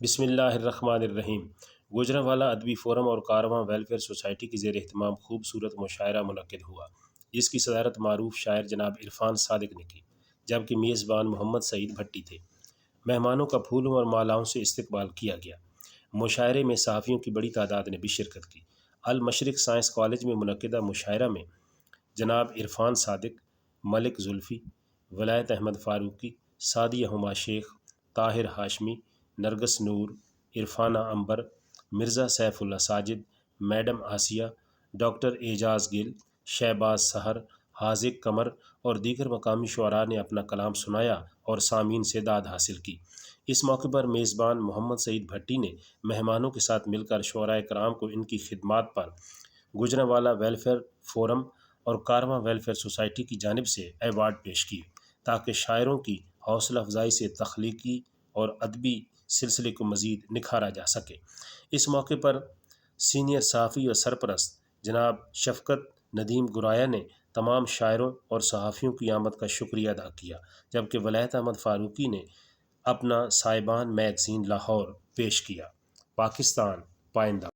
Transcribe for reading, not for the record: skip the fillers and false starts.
بسم اللہ الرحمن الرحیم۔ گوجرانوالہ ادبی فورم اور کارواں ویلفیئر سوسائٹی کے زیر اہتمام خوبصورت مشاعرہ منعقد ہوا، جس کی صدارت معروف شاعر جناب عرفان صادق نے کی، جبکہ میزبان محمد سعید بھٹی تھے۔ مہمانوں کا پھولوں اور مالاؤں سے استقبال کیا گیا۔ مشاعرے میں صحافیوں کی بڑی تعداد نے بھی شرکت کی۔ المشرق سائنس کالج میں منعقدہ مشاعرہ میں جناب عرفان صادق، ملک زلفی، ولایت احمد فاروقی، سعدیہ ہما شیخ، طاہر ہاشمی، نرگس نور، عرفانہ عنبر، مرزا سیف اللہ ساجد، میڈم آسیہ، ڈاکٹر اعجاز گل، شہباز سحر، حاذق قمر اور دیگر مقامی شعراء نے اپنا کلام سنایا اور سامعین سے داد حاصل کی۔ اس موقع پر میزبان محمد سعید بھٹی نے مہمانوں کے ساتھ مل کر شعراء کرام کو ان کی خدمات پر گوجرانوالہ ویلفیئر فورم اور کارواں ویلفیئر سوسائٹی کی جانب سے ایوارڈ پیش کیے، تاکہ شاعروں کی حوصلہ افزائی سے تخلیقی اور ادبی سلسلے کو مزید نکھارا جا سکے۔ اس موقع پر سینئر صحافی و سرپرست جناب شفقت ندیم گرایا نے تمام شاعروں اور صحافیوں کی آمد کا شکریہ ادا کیا، جبکہ ولایت احمد فاروقی نے اپنا سائبان میگزین لاہور پیش کیا۔ پاکستان پائندہ۔